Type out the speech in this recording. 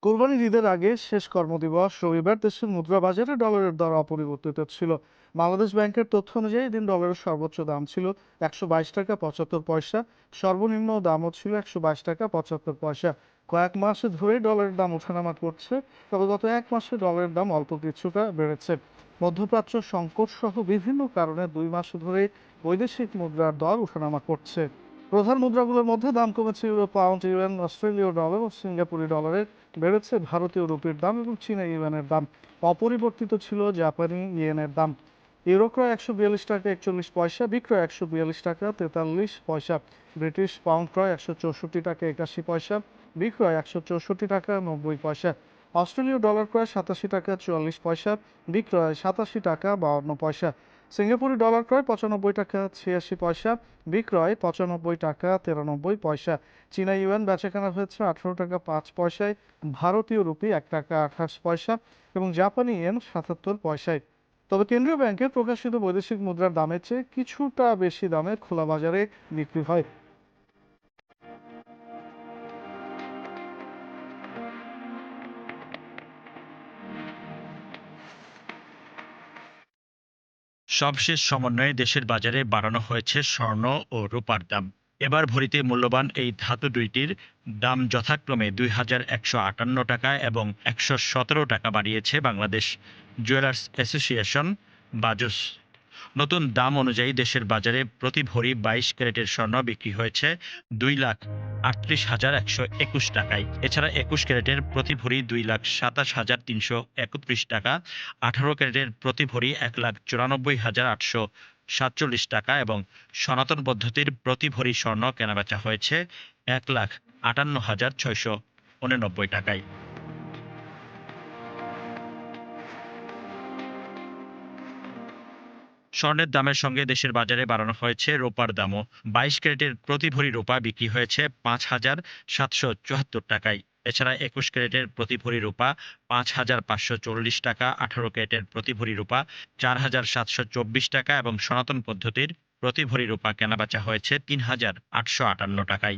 কোরবানির ঈদের আগে শেষ কর্মদিবস রবিবার দেশের মুদ্রা বাজারে ডলারের দর অপরিবর্তিত ছিল। বাংলাদেশ ব্যাংকের তথ্য অনুযায়ী এদিন ডলারের সর্বোচ্চ দাম ছিল 122 টাকা 75 পয়সা। সর্বনিম্ন দামও ছিল 122 টাকা 75 পয়সা। কয়েক মাস ধরে ডলারের দাম ওঠানামা করছে, তবে গত এক মাসে ডলারের দাম অল্প কিছুটা বেড়েছে। মধ্যপ্রাচ্য সংকট সহ বিভিন্ন কারণে 2 মাস ধরে বৈদেশিক মুদ্রার দর ওঠানামা করছে। প্রধান মুদ্রাগুলোর মধ্যে দাম কমেছে ইউরো, পাউন্ড, ইউয়ান, অস্ট্রেলীয় ডলার ও সিঙ্গাপুরি ডলারের। বেড়েছে ভারতীয় রুপির দাম এবং চীনা ইউয়ানের দাম। অপরিবর্তিত ছিল জাপানি ইয়েনের দাম। ইউরো ক্রয় 142 টাকা 41 পয়সা, বিক্রয় 142 টাকা 43 পয়সা। ব্রিটিশ পাউন্ড ক্রয় 164 টাকা 81 পয়সা, বিক্রয় 164 টাকা 90 পয়সা। অস্ট্রেলীয় ডলার ক্রয় 87 টাকা 44 পয়সা, বিক্রয় 87 টাকা 52 পয়সা। সিঙ্গাপুরি ডলার ক্রয় 95 টাকা 86 পয়সা, বিক্রয় 95 টাকা 93 পয়সা। চীনা ইউয়ান বেচাকেনা হয়েছে 18 টাকা 5 পয়সায়, ভারতীয় রুপি 1 টাকা 28 পয়সা এবং জাপানি ইয়েন 77 পয়সায়। তবে কেন্দ্রীয় ব্যাংকের প্রকাশিত বৈদেশিক মুদ্রার দামের চেয়ে কিছুটা বেশি দামে খোলা বাজারে বিক্রি হয়। সবশেষ সমন্বয়ে দেশের বাজারে বাড়ানো হয়েছে স্বর্ণ ও রূপার দাম। এবার ভরিতে মূল্যবান এই ধাতু দুইটির দাম যথাক্রমে 2,158 টাকা এবং 117 টাকা বাড়িয়েছে বাংলাদেশ জুয়েলার্স অ্যাসোসিয়েশন বাজুস। নতুন দাম অনুযায়ী দেশের বাজারে প্রতি ভরি 22 ক্যারেটের স্বর্ণ বিক্রি হয়েছে 2,38,121 টাকায়। এছাড়া 21 ক্যারেটের প্রতি ভরি 2,27,331 টাকা, 18 ক্যারেটের প্রতি ভরি 1,94,847 টাকা এবং সনাতন পদ্ধতির প্রতি ভরি স্বর্ণ কেনাবেচা হয়েছে 1,58,689 টাকায়। স্বর্ণের দামের সঙ্গে দেশের বাজারে বাড়ানো হয়েছে রূপার দামও। 22 ক্যারেটের প্রতি ভরি রূপা বিক্রি হয়েছে 5,774 টাকায়। এছাড়া 21 ক্যারেটের প্রতি ভরি রূপা 5,540 টাকা, 18 ক্যারেটের প্রতি ভরি রূপা 4,724 টাকা এবং সনাতন পদ্ধতির প্রতি ভরি রূপা কেনাবেচা হয়েছে 3,858 টাকায়।